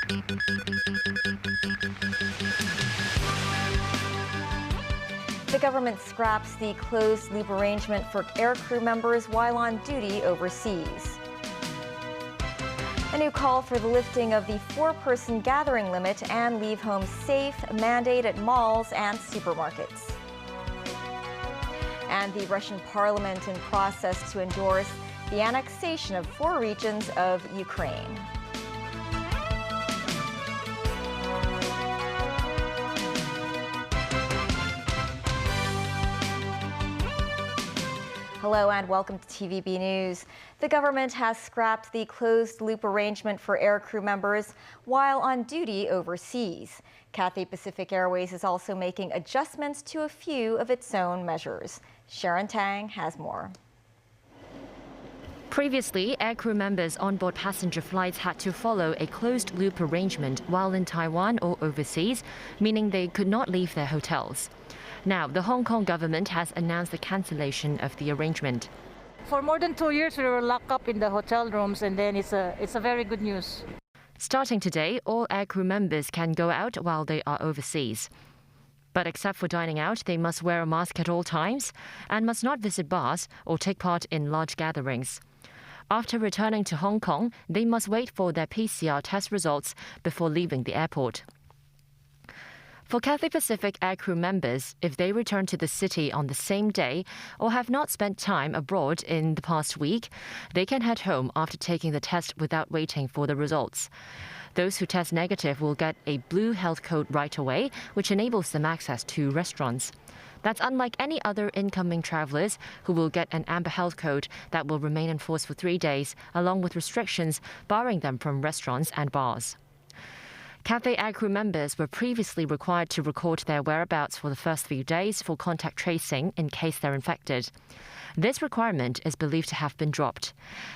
The government scraps the closed-loop arrangement for aircrew members while on duty overseas. A new call for the lifting of the 4-person gathering limit and leave home safe mandate at malls and supermarkets. And the Russian parliament in process to endorse the annexation of 4 regions of Ukraine. Hello and welcome to TVB News. The government has scrapped the closed-loop arrangement for aircrew members while on duty overseas. Cathay Pacific Airways is also making adjustments to a few of its own measures. Sharon Tang has more. Previously, aircrew members on board passenger flights had to follow a closed-loop arrangement while in Taiwan or overseas, meaning they could not leave their hotels. Now, the Hong Kong government has announced the cancellation of the arrangement. For more than 2 years, we were locked up in the hotel rooms, and then it's a very good news. Starting today, all aircrew members can go out while they are overseas. But except for dining out, they must wear a mask at all times and must not visit bars or take part in large gatherings. After returning to Hong Kong, they must wait for their PCR test results before leaving the airport. For Cathay Pacific aircrew members, if they return to the city on the same day or have not spent time abroad in the past week, they can head home after taking the test without waiting for the results. Those who test negative will get a blue health code right away, which enables them access to restaurants. That's unlike any other incoming travellers who will get an amber health code that will remain in force for 3 days, along with restrictions barring them from restaurants and bars. Cathay aircrew members were previously required to record their whereabouts for the first few days for contact tracing in case they're infected. This requirement is believed to have been dropped.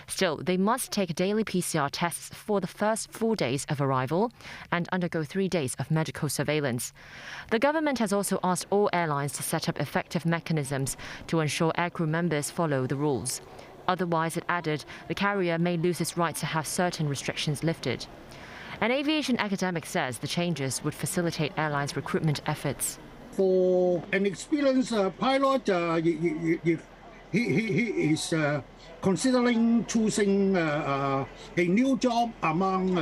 Still, they must take daily PCR tests for the first 4 days of arrival and undergo 3 days of medical surveillance. The government has also asked all airlines to set up effective mechanisms to ensure aircrew members follow the rules. Otherwise, it added, the carrier may lose its rights to have certain restrictions lifted. An aviation academic says the changes would facilitate airlines' recruitment efforts. For an experienced pilot, if he is considering choosing a new job among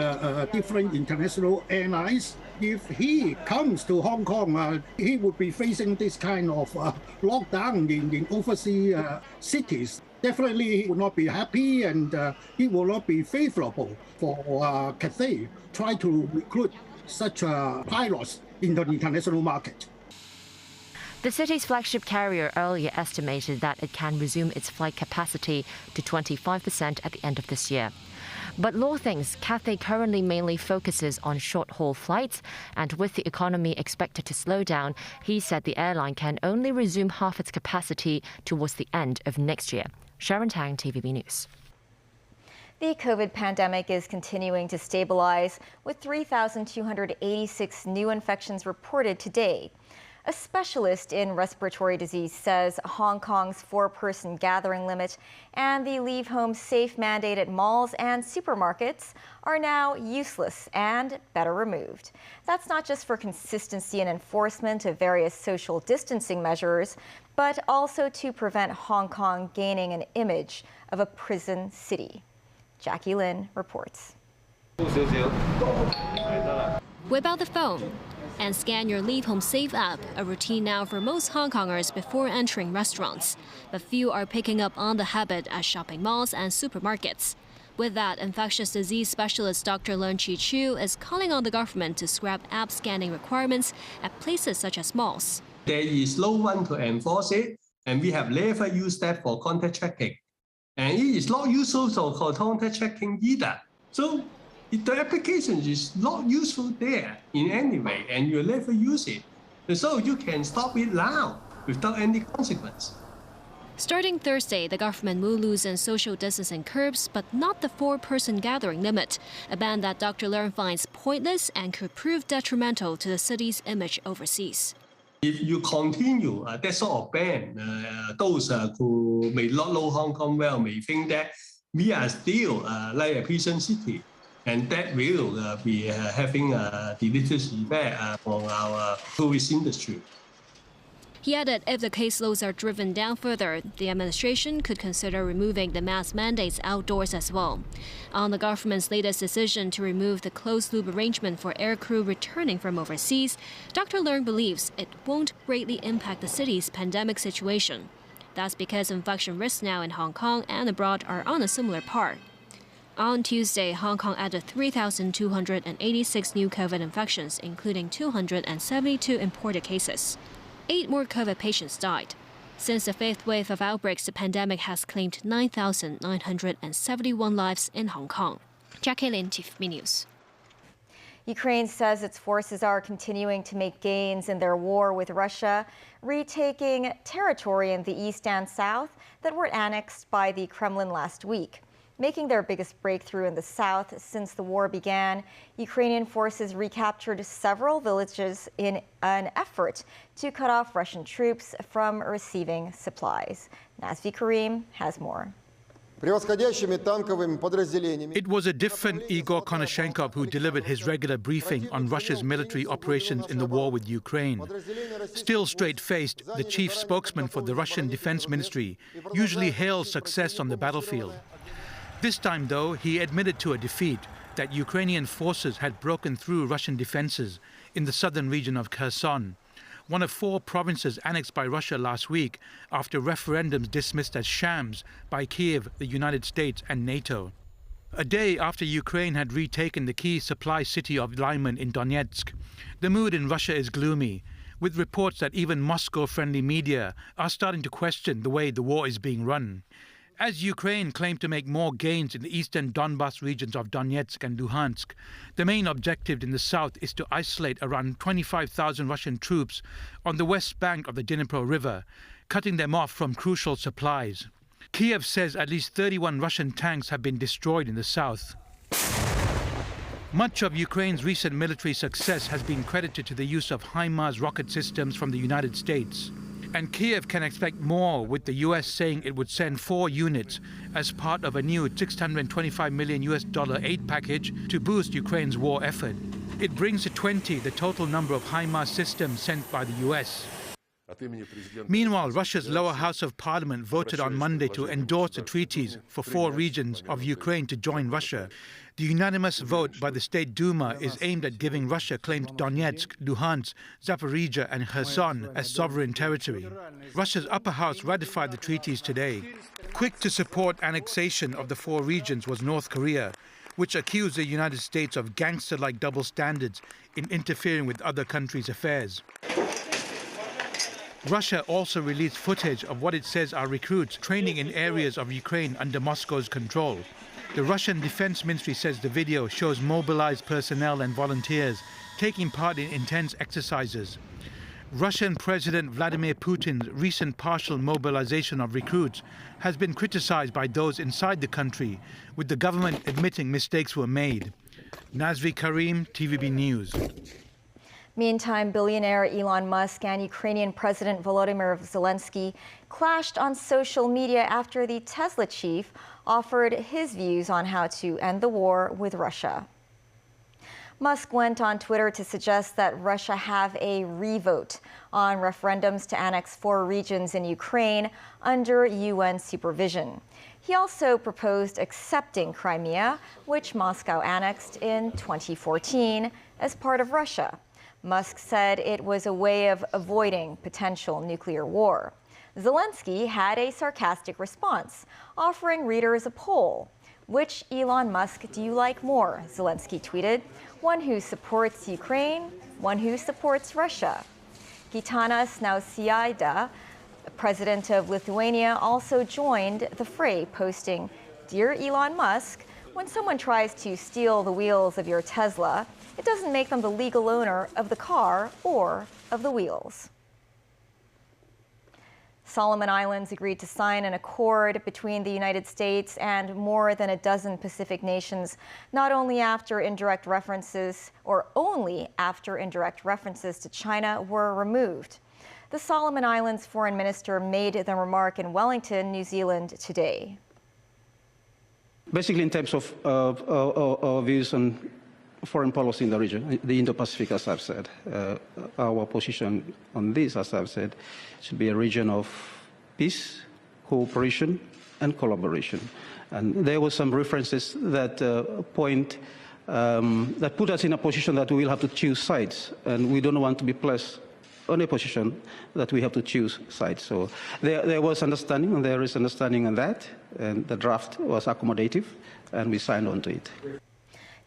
different international airlines, if he comes to Hong Kong, he would be facing this kind of lockdown in overseas cities. Definitely he will not be happy, and it will not be favorable for Cathay try to recruit such pilots in the international market. The city's flagship carrier earlier estimated that it can resume its flight capacity to 25% at the end of this year. But Law thinks Cathay currently mainly focuses on short-haul flights, and with the economy expected to slow down, he said the airline can only resume half its capacity towards the end of next year. Sharon Tang, TVB News. The COVID pandemic is continuing to stabilize, with 3,286 new infections reported today. A specialist in respiratory disease says Hong Kong's 4-person gathering limit and the leave home safe mandate at malls and supermarkets are now useless and better removed. That's not just for consistency and enforcement of various social distancing measures, but also to prevent Hong Kong gaining an image of a prison city. Jackie Lin reports. Whip out the phone and scan your Leave Home Safe app, a routine now for most Hong Kongers before entering restaurants. But few are picking up on the habit at shopping malls and supermarkets. With that, infectious disease specialist Dr. Leung Chi-Chiu is calling on the government to scrap app scanning requirements at places such as malls. There is no one to enforce it, and we have never used that for contact checking. And it is not useful for contact checking either. So the application is not useful there in any way, and you never use it. So you can stop it now without any consequence. Starting Thursday, the government will loosen social distancing curbs, but not the 4-person gathering limit, a ban that Dr. Leung finds pointless and could prove detrimental to the city's image overseas. If you continue that sort of ban, those who may not know Hong Kong well may think that we are still like a prison city. And that will be having a deleterious effect on our tourist industry. He added if the caseloads are driven down further, the administration could consider removing the mask mandates outdoors as well. On the government's latest decision to remove the closed-loop arrangement for aircrew returning from overseas, Dr. Leung believes it won't greatly impact the city's pandemic situation. That's because infection risks now in Hong Kong and abroad are on a similar par. On Tuesday, Hong Kong added 3,286 new COVID infections, including 272 imported cases. 8 more COVID patients died. Since the 5th wave of outbreaks, the pandemic has claimed 9,971 lives in Hong Kong. Jackie Lin, TVB News. Ukraine says its forces are continuing to make gains in their war with Russia, retaking territory in the east and south that were annexed by the Kremlin last week. Making their biggest breakthrough in the south since the war began, Ukrainian forces recaptured several villages in an effort to cut off Russian troops from receiving supplies. Nazvi Karim has more. It was a different Igor Konashenkov who delivered his regular briefing on Russia's military operations in the war with Ukraine. Still straight-faced, the chief spokesman for the Russian Defense Ministry usually hails success on the battlefield. This time, though, he admitted to a defeat, that Ukrainian forces had broken through Russian defenses in the southern region of Kherson, one of 4 provinces annexed by Russia last week after referendums dismissed as shams by Kiev, the United States and NATO. A day after Ukraine had retaken the key supply city of Lyman in Donetsk, the mood in Russia is gloomy, with reports that even Moscow-friendly media are starting to question the way the war is being run. As Ukraine claimed to make more gains in the eastern Donbas regions of Donetsk and Luhansk, the main objective in the south is to isolate around 25,000 Russian troops on the west bank of the Dnipro River, cutting them off from crucial supplies. Kiev says at least 31 Russian tanks have been destroyed in the south. Much of Ukraine's recent military success has been credited to the use of HIMARS rocket systems from the United States. And Kiev can expect more, with the US saying it would send 4 units as part of a new $625 million aid package to boost Ukraine's war effort. It brings to 20 the total number of HIMARS systems sent by the US. Meanwhile, Russia's lower house of parliament voted on Monday to endorse the treaties for 4 regions of Ukraine to join Russia. The unanimous vote by the State Duma is aimed at giving Russia claimed Donetsk, Luhansk, Zaporizhia and Kherson as sovereign territory. Russia's upper house ratified the treaties today. Quick to support annexation of the 4 regions was North Korea, which accused the United States of gangster-like double standards in interfering with other countries' affairs. Russia also released footage of what it says are recruits training in areas of Ukraine under Moscow's control. The Russian Defense Ministry says the video shows mobilized personnel and volunteers taking part in intense exercises. Russian President Vladimir Putin's recent partial mobilization of recruits has been criticized by those inside the country, with the government admitting mistakes were made. Nazvi Karim, TVB News. Meantime, billionaire Elon Musk and Ukrainian President Volodymyr Zelensky clashed on social media after the Tesla chief offered his views on how to end the war with Russia. Musk went on Twitter to suggest that Russia have a revote on referendums to annex 4 regions in Ukraine under UN supervision. He also proposed accepting Crimea, which Moscow annexed in 2014, as part of Russia. Musk said it was a way of avoiding potential nuclear war. Zelensky had a sarcastic response, offering readers a poll. Which Elon Musk do you like more? Zelensky tweeted. One who supports Ukraine, one who supports Russia. Gitanas Nausėda, president of Lithuania, also joined the fray, posting, "Dear Elon Musk, when someone tries to steal the wheels of your Tesla, it doesn't make them the legal owner of the car or of the wheels." Solomon Islands agreed to sign an accord between the United States and more than a dozen Pacific nations, not only after indirect references, or only after indirect references to China were removed. The Solomon Islands foreign minister made the remark in Wellington, New Zealand today. Basically, in terms of our views on foreign policy in the region, the Indo-Pacific, as I've said, our position on this, as I've said, should be a region of peace, cooperation, and collaboration. And there were some references that that put us in a position that we will have to choose sides, and we don't want to be placed on a position that we have to choose sides. So there was understanding, and there is understanding on that, and the draft was accommodative, and we signed on to it.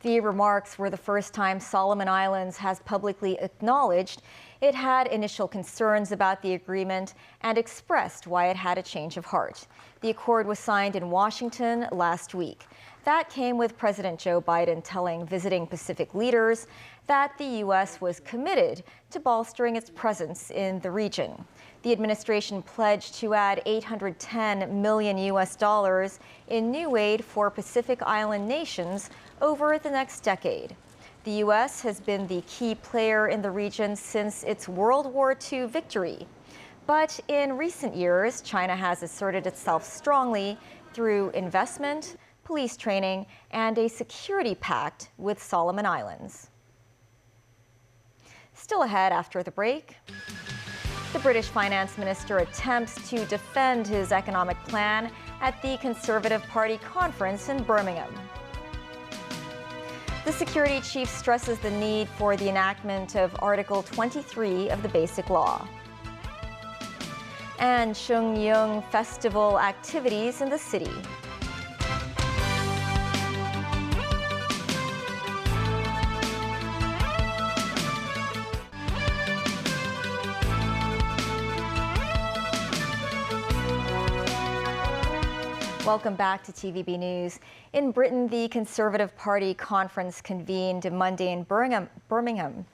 The remarks were the first time Solomon Islands has publicly acknowledged it had initial concerns about the agreement and expressed why it had a change of heart. The accord was signed in Washington last week. That came with President Joe Biden telling visiting Pacific leaders that the U.S. was committed to bolstering its presence in the region. The administration pledged to add $810 million in new aid for Pacific Island nations over the next decade. The U.S. has been the key player in the region since its World War II victory. But in recent years, China has asserted itself strongly through investment, police training, and a security pact with Solomon Islands. Still ahead after the break, the British finance minister attempts to defend his economic plan at the Conservative Party conference in Birmingham. The security chief stresses the need for the enactment of Article 23 of the Basic Law. And Sheung Festival activities in the city. Welcome back to TVB News. In Britain, the Conservative Party conference convened Monday in Birmingham.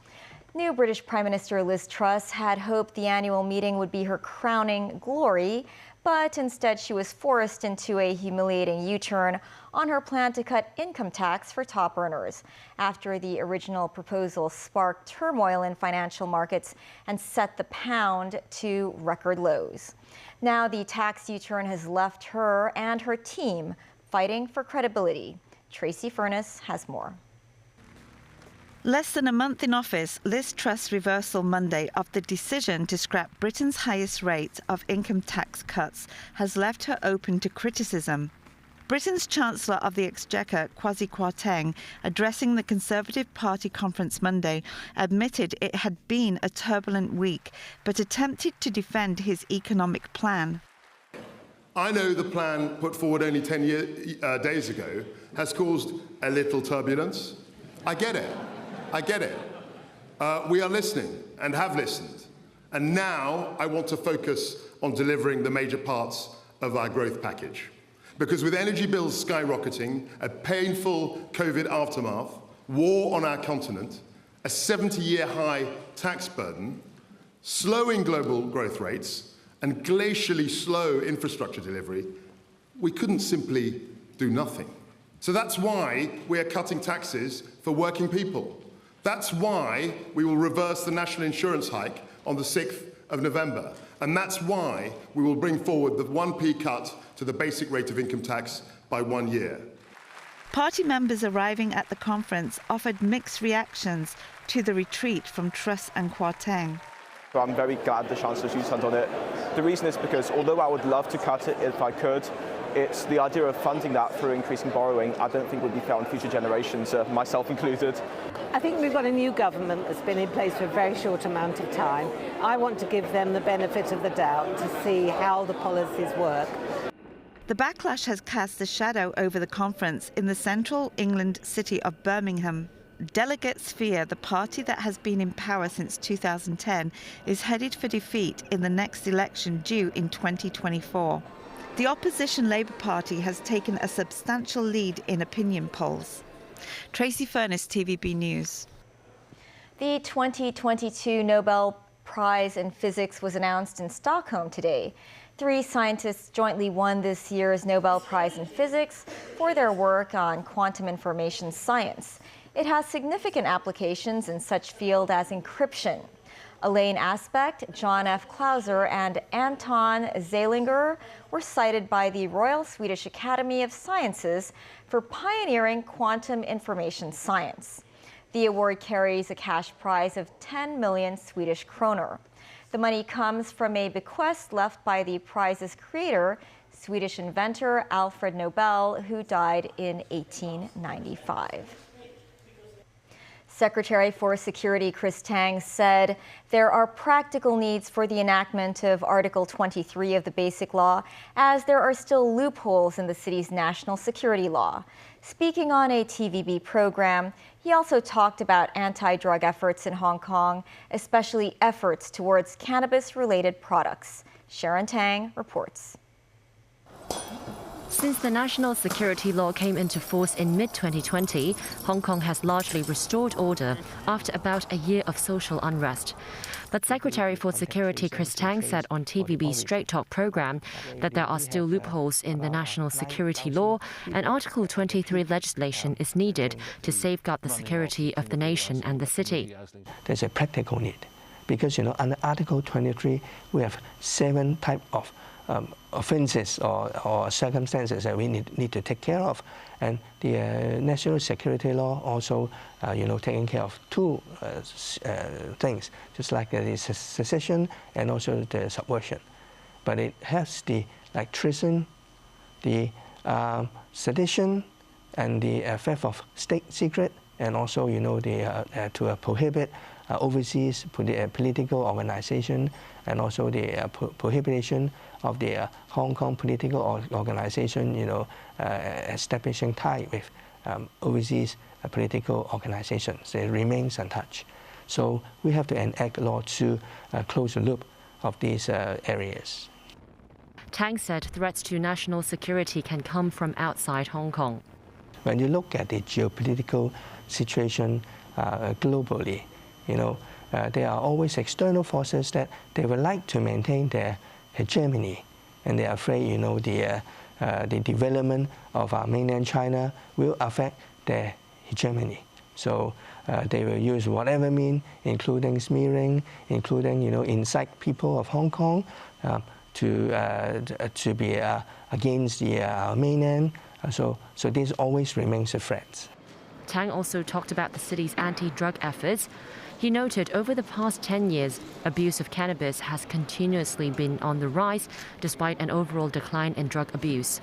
New British Prime Minister Liz Truss had hoped the annual meeting would be her crowning glory, but instead she was forced into a humiliating U-turn on her plan to cut income tax for top earners after the original proposal sparked turmoil in financial markets and set the pound to record lows. Now the tax U-turn has left her and her team fighting for credibility. Tracy Furness has more. Less than a month in office, Liz Truss' reversal Monday of the decision to scrap Britain's highest rate of income tax cuts has left her open to criticism. Britain's Chancellor of the Exchequer, Kwasi Kwarteng, addressing the Conservative Party conference Monday, admitted it had been a turbulent week, but attempted to defend his economic plan. I know the plan put forward only 10 days ago has caused a little turbulence. I get it. We are listening and have listened. And now I want to focus on delivering the major parts of our growth package. Because with energy bills skyrocketing, a painful COVID aftermath, war on our continent, a 70-year high tax burden, slowing global growth rates, and glacially slow infrastructure delivery, we couldn't simply do nothing. So that's why we are cutting taxes for working people. That's why we will reverse the national insurance hike on the 6th of November. And that's why we will bring forward the 1p cut to the basic rate of income tax by 1 year. Party members arriving at the conference offered mixed reactions to the retreat from Truss and Kwarteng. I'm very glad the Chancellor's U-turned on it. The reason is because although I would love to cut it if I could, it's the idea of funding that through increasing borrowing I don't think would be fair on future generations, myself included. I think we've got a new government that's been in place for a very short amount of time. I want to give them the benefit of the doubt to see how the policies work. The backlash has cast a shadow over the conference in the central England city of Birmingham. Delegates fear the party that has been in power since 2010 is headed for defeat in the next election due in 2024. The opposition Labour Party has taken a substantial lead in opinion polls. Tracy Furness, TVB News. The 2022 Nobel Prize in Physics was announced in Stockholm today. 3 scientists jointly won this year's Nobel Prize in Physics for their work on quantum information science. It has significant applications in such fields as encryption. Elaine Aspect, John F. Clauser, and Anton Zeilinger were cited by the Royal Swedish Academy of Sciences for pioneering quantum information science. The award carries a cash prize of 10 million Swedish kroner. The money comes from a bequest left by the prize's creator, Swedish inventor Alfred Nobel, who died in 1895. Secretary for Security Chris Tang said there are practical needs for the enactment of Article 23 of the Basic Law, as there are still loopholes in the city's national security law. Speaking on a TVB program, he also talked about anti-drug efforts in Hong Kong, especially efforts towards cannabis-related products. Sharon Tang reports. Since the national security law came into force in mid-2020, Hong Kong has largely restored order after about a year of social unrest. But Secretary for Security Chris Tang said on TVB's Straight Talk program that there are still loopholes in the national security law, and Article 23 legislation is needed to safeguard the security of the nation and the city. There's a practical need because, under Article 23, we have 7 types of offences or circumstances that we need to take care of, and the national security law also taking care of 2 things, just like the secession and also the subversion. But it has the treason, the sedition, and the theft of state secret, and also to prohibit overseas political organization, and also the prohibition of the Hong Kong political organization, establishing tie with overseas political organizations. It remains untouched. So we have to enact law to close the loop of these areas. Tang said threats to national security can come from outside Hong Kong. When you look at the geopolitical situation globally, there are always external forces that they would like to maintain their hegemony, and they are afraid, the development of mainland China will affect their hegemony. So they will use whatever means, including smearing, including incite people of Hong Kong to be against the mainland. So this always remains a threat. Tang also talked about the city's anti-drug efforts. He noted over the past 10 years, abuse of cannabis has continuously been on the rise, despite an overall decline in drug abuse.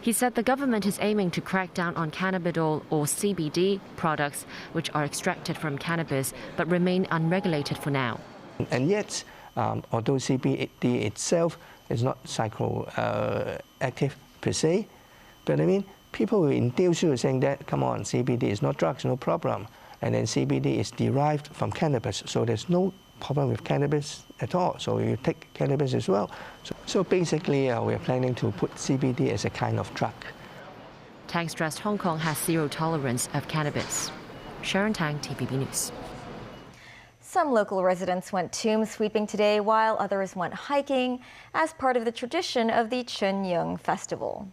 He said the government is aiming to crack down on cannabidiol or CBD products, which are extracted from cannabis but remain unregulated for now. And yet, although CBD itself is not psychoactive per se, but people will induce you saying that, come on, CBD is not drugs, no problem. And then CBD is derived from cannabis, so there's no problem with cannabis at all. So you take cannabis as well. So basically, we're planning to put CBD as a kind of drug. Tang stressed Hong Kong has zero tolerance of cannabis. Sharon Tang, TVB News. Some local residents went tomb sweeping today, while others went hiking as part of the tradition of the Chen Festival.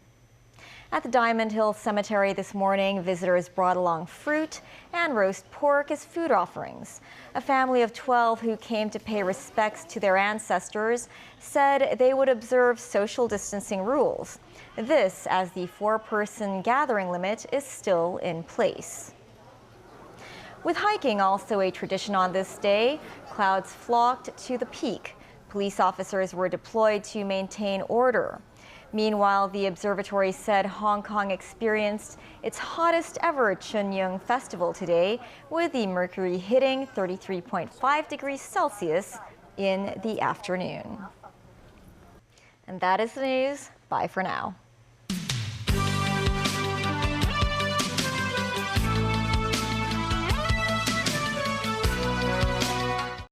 At the Diamond Hill Cemetery this morning, visitors brought along fruit and roast pork as food offerings. A family of 12 who came to pay respects to their ancestors said they would observe social distancing rules. This, as the 4-person gathering limit is still in place. With hiking also a tradition on this day, crowds flocked to the peak. Police officers were deployed to maintain order. Meanwhile, the observatory said Hong Kong experienced its hottest ever Chen Festival today, with the mercury hitting 33.5 degrees Celsius in the afternoon. And that is the news. Bye for now.